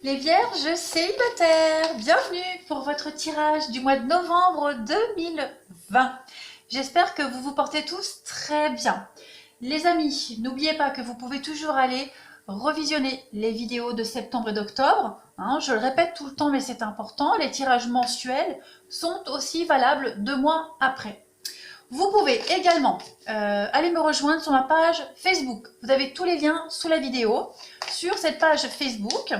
Les vierges célibataires, bienvenue pour votre tirage du mois de novembre 2020. J'espère que vous vous portez tous très bien. Les amis, n'oubliez pas que vous pouvez toujours aller revisionner les vidéos de septembre et d'octobre. Je le répète tout le temps, mais c'est important. Les tirages mensuels sont aussi valables 2 mois après. Vous pouvez également aller me rejoindre sur ma page Facebook. Vous avez tous les liens sous la vidéo. Sur cette page Facebook,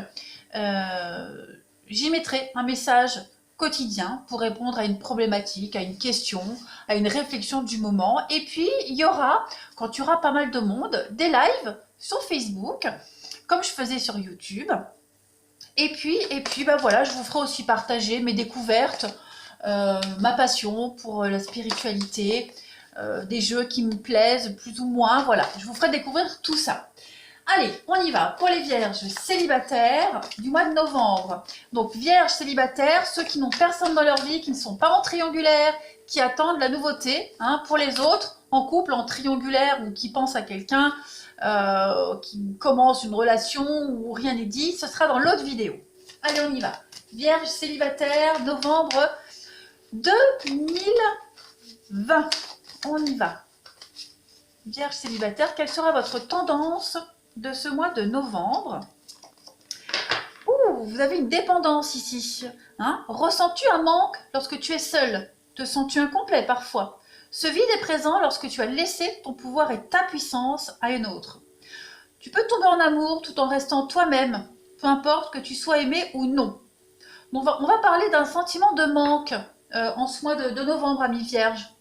j'y mettrai un message quotidien pour répondre à une problématique, à une question, à une réflexion du moment. Et puis, il y aura, quand il y aura pas mal de monde, des lives sur Facebook, comme je faisais sur YouTube. Et puis bah voilà, je vous ferai aussi partager mes découvertes, ma passion pour la spiritualité, des jeux qui me plaisent plus ou moins. Voilà, je vous ferai découvrir tout ça. Allez, on y va pour les vierges célibataires du mois de novembre. Donc, vierges célibataires, ceux qui n'ont personne dans leur vie, qui ne sont pas en triangulaire, qui attendent la nouveauté. Pour les autres, en couple, en triangulaire ou qui pensent à quelqu'un, qui commence une relation où rien n'est dit, ce sera dans l'autre vidéo. Allez, on y va. Vierges célibataires, novembre 2020. On y va. Vierge célibataire, quelle sera votre tendance de ce mois de novembre? Ouh, vous avez une dépendance ici. Ressens-tu un manque lorsque tu es seul? Te sens-tu incomplet parfois? Ce vide est présent lorsque tu as laissé ton pouvoir et ta puissance à une autre. Tu peux tomber en amour tout en restant toi-même, peu importe que tu sois aimé ou non. On va parler d'un sentiment de manque en ce mois de novembre, amis vierges.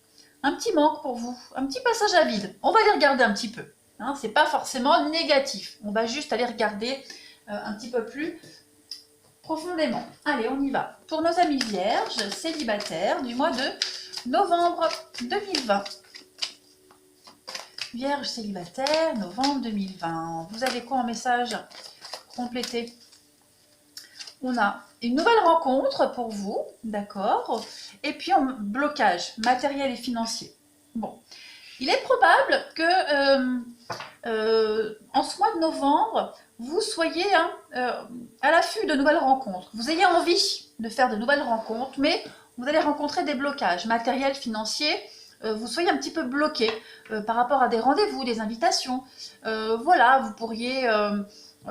Un petit manque pour vous, un petit passage à vide. On va aller regarder un petit peu. C'est pas forcément négatif. On va juste aller regarder un petit peu plus profondément. Allez, on y va. Pour nos amis vierges célibataires du mois de novembre 2020. Vierge célibataire, novembre 2020. Vous avez quoi en message complété? On a une nouvelle rencontre pour vous, d'accord? Et puis un blocage matériel et financier. Bon, il est probable que en ce mois de novembre, vous soyez à l'affût de nouvelles rencontres. Vous ayez envie de faire de nouvelles rencontres, mais vous allez rencontrer des blocages matériels, financiers. Vous soyez un petit peu bloqué par rapport à des rendez-vous, des invitations. Voilà, vous pourriez...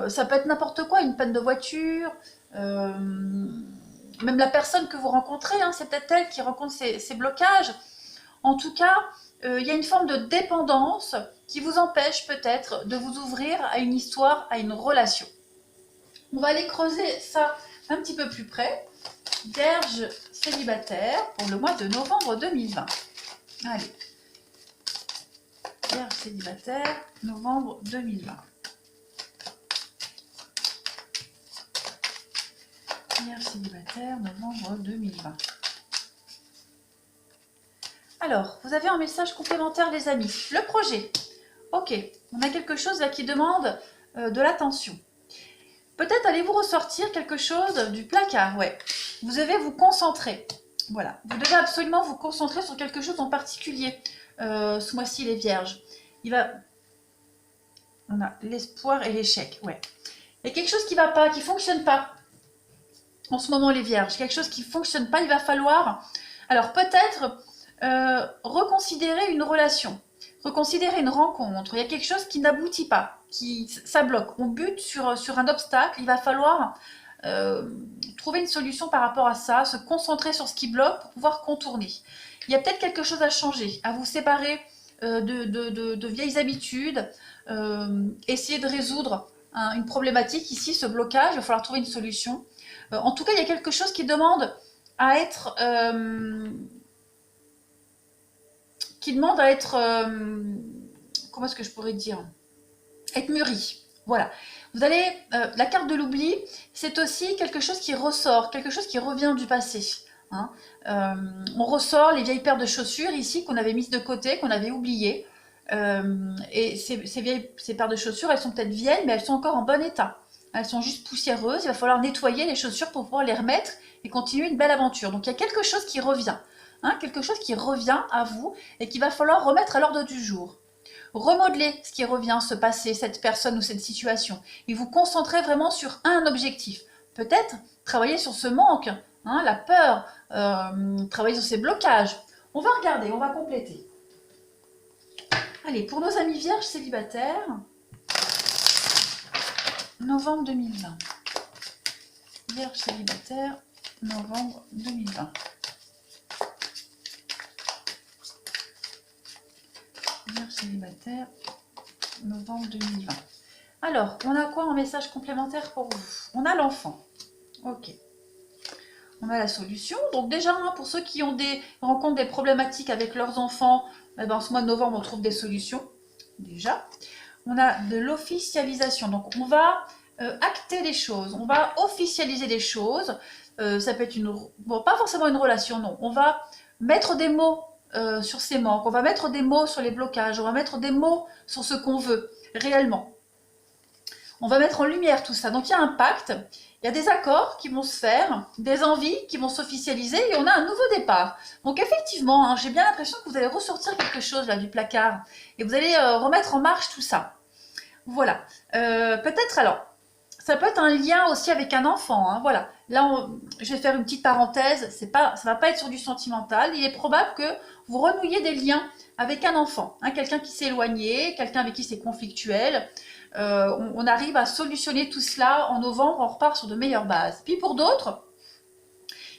ça peut être n'importe quoi, une panne de voiture, même la personne que vous rencontrez, c'est peut-être elle qui rencontre ces blocages. En tout cas, il y a une forme de dépendance qui vous empêche peut-être de vous ouvrir à une histoire, à une relation. On va aller creuser ça un petit peu plus près. Vierge célibataire pour le mois de novembre 2020. Allez. Vierge célibataire, novembre 2020. Vierge célibataire, novembre 2020. Alors, vous avez un message complémentaire, les amis. Le projet. Ok, on a quelque chose là qui demande de l'attention. Peut-être allez-vous ressortir quelque chose du placard, ouais. Vous devez vous concentrer. Voilà, vous devez absolument vous concentrer sur quelque chose en particulier ce mois-ci, les vierges. On a l'espoir et l'échec, ouais. Il y a quelque chose qui ne va pas, qui ne fonctionne pas. En ce moment, les vierges, quelque chose qui ne fonctionne pas, il va falloir... Alors, peut-être reconsidérer une relation, reconsidérer une rencontre. Il y a quelque chose qui n'aboutit pas, ça bloque. On bute sur un obstacle, il va falloir trouver une solution par rapport à ça, se concentrer sur ce qui bloque pour pouvoir contourner. Il y a peut-être quelque chose à changer, à vous séparer de vieilles habitudes, essayer de résoudre une problématique ici, ce blocage, il va falloir trouver une solution. En tout cas, il y a quelque chose qui demande à être... comment est-ce que je pourrais dire, être mûri. Voilà. Vous allez, la carte de l'oubli, c'est aussi quelque chose qui ressort, quelque chose qui revient du passé. On ressort les vieilles paires de chaussures ici qu'on avait mises de côté, qu'on avait oubliées. Et ces paires de chaussures, elles sont peut-être vieilles, mais elles sont encore en bon état. Elles sont juste poussiéreuses. Il va falloir nettoyer les chaussures pour pouvoir les remettre et continuer une belle aventure. Donc il y a quelque chose qui revient. Quelque chose qui revient à vous et qu'il va falloir remettre à l'ordre du jour. Remodeler ce qui revient, ce passé, cette personne ou cette situation. Et vous concentrer vraiment sur un objectif. peut-être travailler sur ce manque, hein, la peur, travailler sur ces blocages. On va regarder, on va compléter. Allez, pour nos amis vierges célibataires, novembre 2020. Vierge célibataire, novembre 2020. Vierge célibataire, novembre 2020. Alors, on a quoi en message complémentaire pour vous? On a l'enfant. Ok. On a la solution. Donc déjà, hein, pour ceux qui ont rencontrent des problématiques avec leurs enfants, eh ben, en ce mois de novembre, on trouve des solutions. Déjà. On a de l'officialisation. Donc on va acter les choses. On va officialiser les choses. Ça peut être bon, pas forcément une relation, non. On va mettre des mots sur ces manques. On va mettre des mots sur les blocages. On va mettre des mots sur ce qu'on veut réellement. On va mettre en lumière tout ça. Donc il y a un pacte, il y a des accords qui vont se faire, des envies qui vont s'officialiser et on a un nouveau départ. Donc effectivement, hein, j'ai bien l'impression que vous allez ressortir quelque chose là du placard et vous allez remettre en marche tout ça. Voilà. Peut-être alors, ça peut être un lien aussi avec un enfant. Hein, voilà. Là, je vais faire une petite parenthèse. Ça ne va pas être sur du sentimental. Il est probable que vous renouiez des liens avec un enfant. Hein, quelqu'un qui s'est éloigné, quelqu'un avec qui c'est conflictuel. On arrive à solutionner tout cela en novembre, on repart sur de meilleures bases. Puis pour d'autres,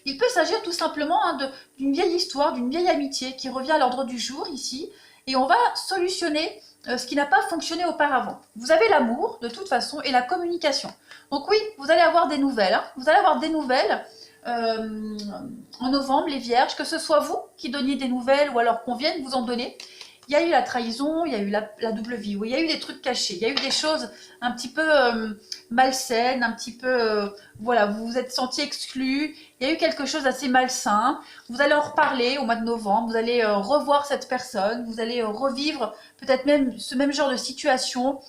il peut s'agir tout simplement hein, d'une vieille histoire, d'une vieille amitié qui revient à l'ordre du jour ici, et on va solutionner ce qui n'a pas fonctionné auparavant. Vous avez l'amour, de toute façon, et la communication. Donc oui, vous allez avoir des nouvelles. Hein. Vous allez avoir des nouvelles en novembre, les vierges, que ce soit vous qui donniez des nouvelles ou alors qu'on vienne vous en donner. Il y a eu la trahison, il y a eu la double vie, oui, il y a eu des trucs cachés, il y a eu des choses un petit peu malsaines, un petit peu, voilà, vous vous êtes senti exclu, il y a eu quelque chose d'assez malsain. Vous allez en reparler au mois de novembre, vous allez revoir cette personne, vous allez revivre peut-être même ce même genre de situation,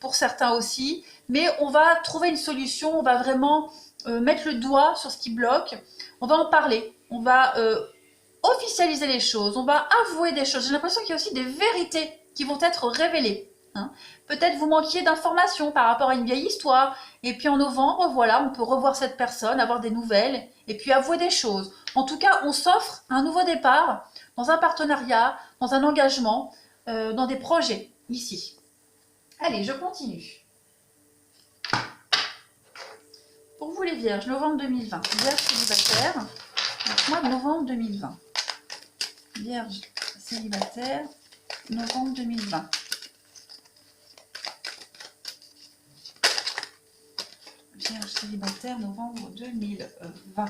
pour certains aussi, mais on va trouver une solution, on va vraiment mettre le doigt sur ce qui bloque, on va en parler, on va officialiser les choses, on va avouer des choses. J'ai l'impression qu'il y a aussi des vérités qui vont être révélées. Hein. Peut-être vous manquiez d'informations par rapport à une vieille histoire, et puis en novembre, voilà, on peut revoir cette personne, avoir des nouvelles, et puis avouer des choses. En tout cas, on s'offre un nouveau départ dans un partenariat, dans un engagement, dans des projets, ici. Allez, je continue. Pour vous les vierges, novembre 2020, vierge célibataire, mois de novembre 2020. Vierge célibataire, novembre 2020. Vierge célibataire, novembre 2020.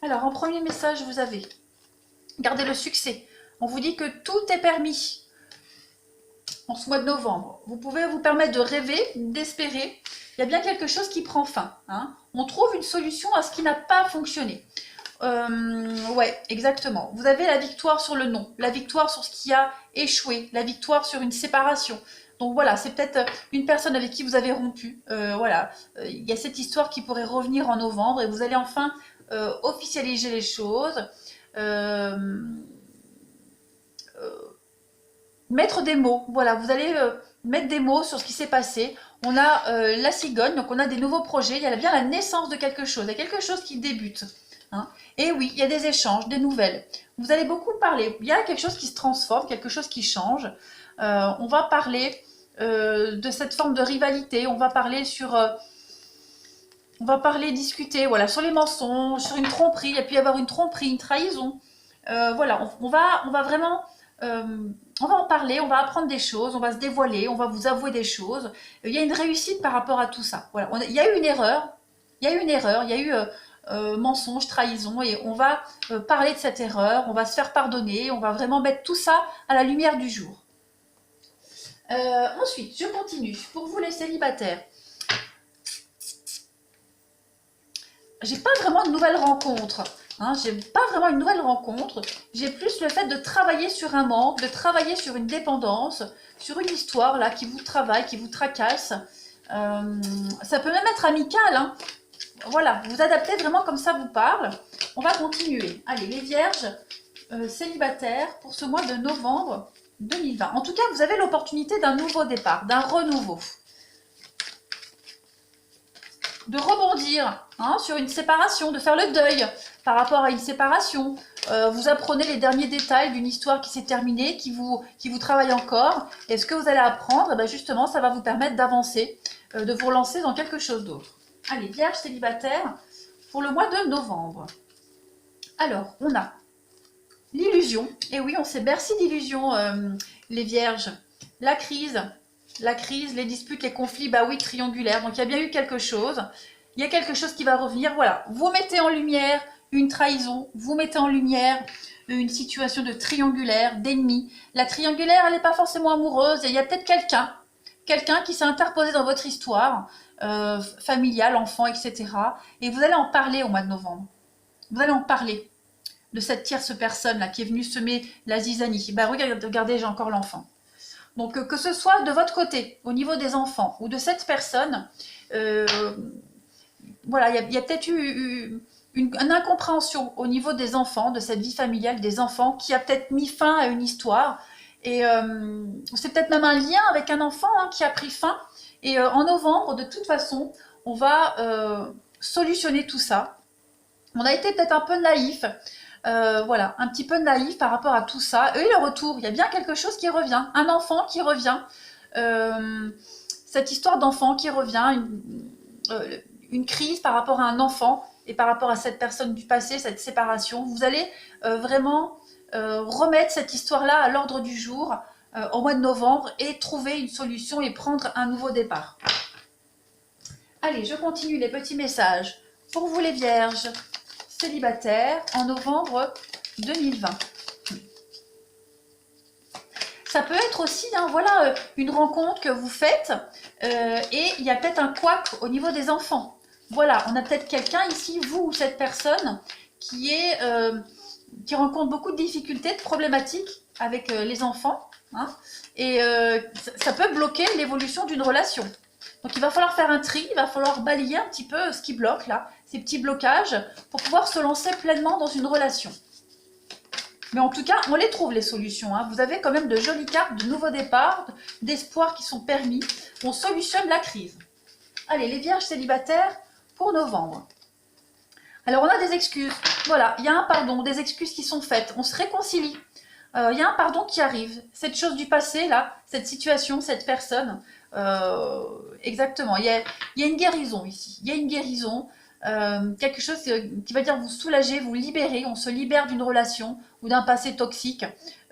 Alors, en premier message, vous avez gardez le succès. On vous dit que tout est permis. En ce mois de novembre, vous pouvez vous permettre de rêver, d'espérer. Il y a bien quelque chose qui prend fin. Hein. On trouve une solution à ce qui n'a pas fonctionné. Ouais, exactement. Vous avez la victoire sur le non, la victoire sur ce qui a échoué, la victoire sur une séparation. Donc voilà, c'est peut-être une personne avec qui vous avez rompu. Voilà, il y a cette histoire qui pourrait revenir en novembre et vous allez enfin officialiser les choses. Mettre des mots, voilà, vous allez mettre des mots sur ce qui s'est passé. On a la cigogne, donc on a des nouveaux projets, il y a bien la naissance de quelque chose, il y a quelque chose qui débute. Hein. Et oui, il y a des échanges, des nouvelles. Vous allez beaucoup parler, il y a quelque chose qui se transforme, quelque chose qui change. On va parler de cette forme de rivalité, on va parler discuter, voilà, sur les mensonges, sur une tromperie, il y a pu y avoir une tromperie, une trahison. Voilà, on va vraiment... on va en parler, on va apprendre des choses, on va se dévoiler, on va vous avouer des choses. Il y a une réussite par rapport à tout ça. Voilà. Il y a eu une erreur, il y a eu mensonge, trahison, et on va parler de cette erreur, on va se faire pardonner, on va vraiment mettre tout ça à la lumière du jour. Ensuite, je continue. Pour vous les célibataires, j'ai pas vraiment de nouvelles rencontres. Hein, j'ai pas vraiment une nouvelle rencontre, j'ai plus le fait de travailler sur un manque, de travailler sur une dépendance, sur une histoire là qui vous travaille, qui vous tracasse. Ça peut même être amical. Hein. Voilà, vous adaptez vraiment comme ça vous parle. On va continuer. Allez, les vierges, célibataires pour ce mois de novembre 2020. En tout cas, vous avez l'opportunité d'un nouveau départ, d'un renouveau. De rebondir sur une séparation, de faire le deuil par rapport à une séparation. Vous apprenez les derniers détails d'une histoire qui s'est terminée, qui vous travaille encore. Et ce que vous allez apprendre, justement, ça va vous permettre d'avancer, de vous relancer dans quelque chose d'autre. Allez, Vierge célibataire pour le mois de novembre. Alors, on a l'illusion. Et oui, on s'est bercé d'illusions, les Vierges. La crise, les disputes, les conflits, bah oui, triangulaires. Donc, il y a bien eu quelque chose. Il y a quelque chose qui va revenir. Voilà, vous mettez en lumière une trahison. Vous mettez en lumière une situation de triangulaire, d'ennemi. La triangulaire, elle n'est pas forcément amoureuse. Il y a peut-être quelqu'un qui s'est interposé dans votre histoire, familiale, enfant, etc. Et vous allez en parler au mois de novembre. Vous allez en parler de cette tierce personne-là qui est venue semer la zizanie. Bah, regardez, j'ai encore l'enfant. Donc, que ce soit de votre côté, au niveau des enfants, ou de cette personne, voilà, il y a peut-être eu une incompréhension au niveau des enfants, de cette vie familiale des enfants, qui a peut-être mis fin à une histoire. Et c'est peut-être même un lien avec un enfant qui a pris fin. Et en novembre, de toute façon, on va solutionner tout ça. On a été peut-être un peu naïf. Voilà, un petit peu naïf par rapport à tout ça. Et le retour, il y a bien quelque chose qui revient. Un enfant qui revient. Cette histoire d'enfant qui revient. Une crise par rapport à un enfant et par rapport à cette personne du passé, cette séparation. Vous allez vraiment remettre cette histoire-là à l'ordre du jour au mois de novembre et trouver une solution et prendre un nouveau départ. Allez, je continue les petits messages. Pour vous les Vierges célibataires en novembre 2020. Ça peut être aussi voilà, une rencontre que vous faites et il y a peut-être un couac au niveau des enfants. Voilà, on a peut-être quelqu'un ici, vous ou cette personne, qui rencontre beaucoup de difficultés, de problématiques avec les enfants. Et ça peut bloquer l'évolution d'une relation. Donc il va falloir faire un tri, il va falloir balayer un petit peu ce qui bloque là, ces petits blocages, pour pouvoir se lancer pleinement dans une relation. Mais en tout cas, on les trouve les solutions. Vous avez quand même de jolies cartes de nouveau départ, d'espoir qui sont permis. On solutionne la crise. Allez, les Vierges célibataires pour novembre. Alors, on a des excuses. Voilà, il y a un pardon, des excuses qui sont faites. On se réconcilie. Il y a un pardon qui arrive. Cette chose du passé, là, cette situation, cette personne. Exactement. Il y a une guérison ici. Il y a une guérison. Quelque chose qui va dire vous soulager, vous libérer. On se libère d'une relation ou d'un passé toxique.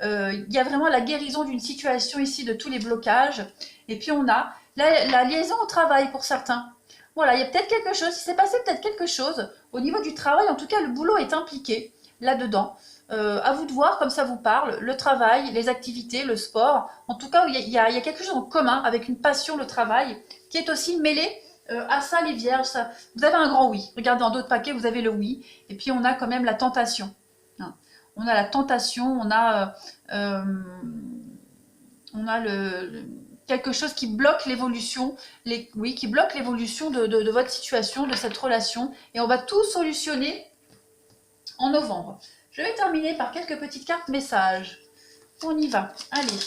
Il y a vraiment la guérison d'une situation ici, de tous les blocages. Et puis, on a la liaison au travail pour certains. Voilà, il y a peut-être quelque chose, il s'est passé peut-être quelque chose au niveau du travail. En tout cas, le boulot est impliqué là-dedans. À vous de voir comme ça vous parle, le travail, les activités, le sport. En tout cas, il y a quelque chose en commun avec une passion, le travail, qui est aussi mêlé à ça, les Vierges. Ça. Vous avez un grand oui. Regardez, dans d'autres paquets, vous avez le oui. Et puis, on a quand même la tentation. On a la tentation, on a quelque chose qui bloque l'évolution, qui bloque l'évolution de votre situation, de cette relation. Et on va tout solutionner en novembre. Je vais terminer par quelques petites cartes messages. On y va. Allez.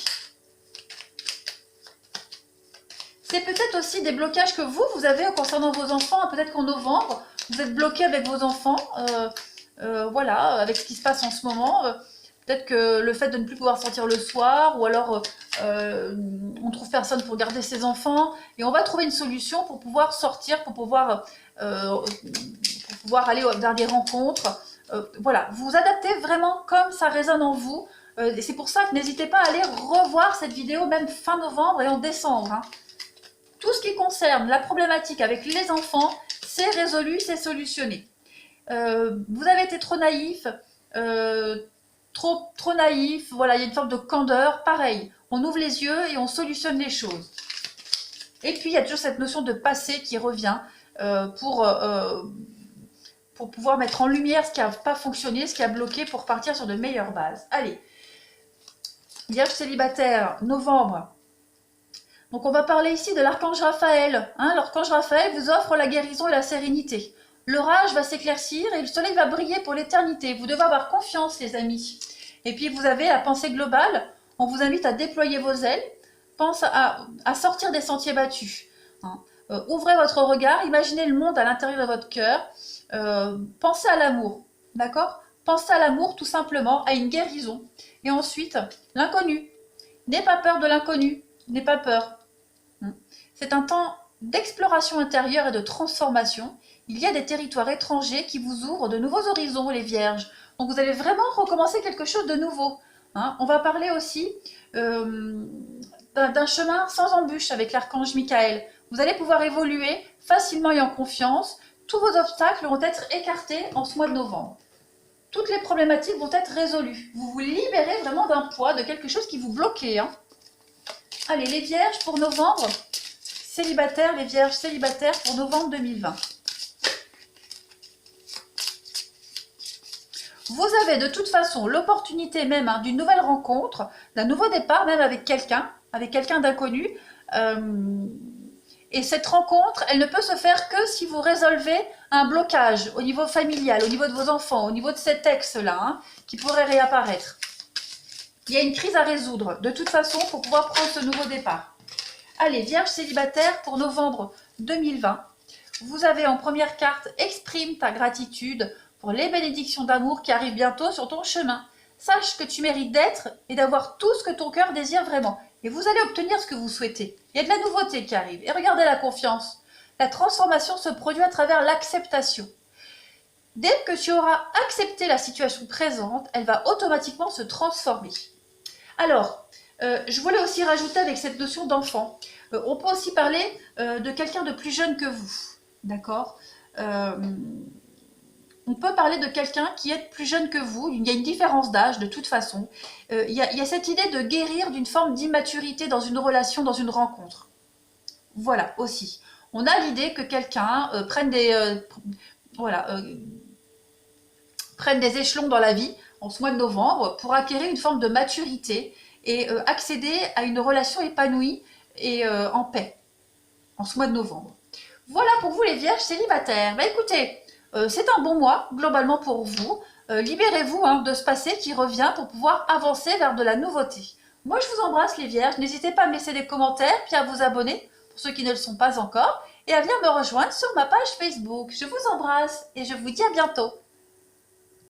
C'est peut-être aussi des blocages que vous avez concernant vos enfants. Peut-être qu'en novembre, vous êtes bloqué avec vos enfants. Voilà, avec ce qui se passe en ce moment. Peut-être que le fait de ne plus pouvoir sortir le soir, ou alors on trouve personne pour garder ses enfants, et on va trouver une solution pour pouvoir sortir, pour pouvoir aller vers des rencontres. Voilà, vous vous adaptez vraiment comme ça résonne en vous. Et c'est pour ça que n'hésitez pas à aller revoir cette vidéo, même fin novembre et en décembre. Tout ce qui concerne la problématique avec les enfants, c'est résolu, c'est solutionné. Vous avez été trop naïf, trop naïf, voilà, il y a une forme de candeur, pareil, on ouvre les yeux et on solutionne les choses. Et puis il y a toujours cette notion de passé qui revient pour pouvoir mettre en lumière ce qui n'a pas fonctionné, ce qui a bloqué pour partir sur de meilleures bases. Allez, Vierge célibataire, novembre. Donc on va parler ici de l'archange Raphaël. L'archange Raphaël vous offre la guérison et la sérénité. L'orage va s'éclaircir et le soleil va briller pour l'éternité. Vous devez avoir confiance, les amis. Et puis vous avez la pensée globale, on vous invite à déployer vos ailes, pense à sortir des sentiers battus. Hein. Ouvrez votre regard, imaginez le monde à l'intérieur de votre cœur, pensez à l'amour, d'accord? Pensez à l'amour tout simplement, à une guérison. Et ensuite, l'inconnu. N'aie pas peur de l'inconnu, n'aie pas peur. C'est un temps d'exploration intérieure et de transformation. Il y a des territoires étrangers qui vous ouvrent de nouveaux horizons, les vierges. Donc vous allez vraiment recommencer quelque chose de nouveau. Hein. On va parler aussi d'un chemin sans embûche avec l'archange Michael. Vous allez pouvoir évoluer facilement et en confiance. Tous vos obstacles vont être écartés en ce mois de novembre. Toutes les problématiques vont être résolues. Vous vous libérez vraiment d'un poids, de quelque chose qui vous bloquait. Hein. Allez, les vierges pour novembre, célibataires, les vierges célibataires pour novembre 2020. Vous avez de toute façon l'opportunité même d'une nouvelle rencontre, d'un nouveau départ, même avec quelqu'un d'inconnu. Et cette rencontre, elle ne peut se faire que si vous résolvez un blocage au niveau familial, au niveau de vos enfants, au niveau de cet ex-là, hein, qui pourrait réapparaître. Il y a une crise à résoudre, de toute façon, pour pouvoir prendre ce nouveau départ. Allez, Vierge célibataire pour novembre 2020. Vous avez en première carte, exprime ta gratitude pour les bénédictions d'amour qui arrivent bientôt sur ton chemin. Sache que tu mérites d'être et d'avoir tout ce que ton cœur désire vraiment. Et vous allez obtenir ce que vous souhaitez. Il y a de la nouveauté qui arrive. Et regardez la confiance. La transformation se produit à travers l'acceptation. Dès que tu auras accepté la situation présente, elle va automatiquement se transformer. Alors, je voulais aussi rajouter avec cette notion d'enfant. On peut aussi parler de quelqu'un de plus jeune que vous. D'accord ? On peut parler de quelqu'un qui est plus jeune que vous. Il y a une différence d'âge de toute façon. Il y a cette idée de guérir d'une forme d'immaturité dans une relation, dans une rencontre. Voilà, aussi. On a l'idée que quelqu'un prenne des échelons dans la vie en ce mois de novembre pour acquérir une forme de maturité et accéder à une relation épanouie et en paix en ce mois de novembre. Voilà pour vous les vierges célibataires. Bah écoutez, c'est un bon mois globalement pour vous. Libérez-vous de ce passé qui revient pour pouvoir avancer vers de la nouveauté. Moi je vous embrasse les vierges. N'hésitez pas à me laisser des commentaires puis à vous abonner pour ceux qui ne le sont pas encore et à venir me rejoindre sur ma page Facebook. Je vous embrasse et je vous dis à bientôt.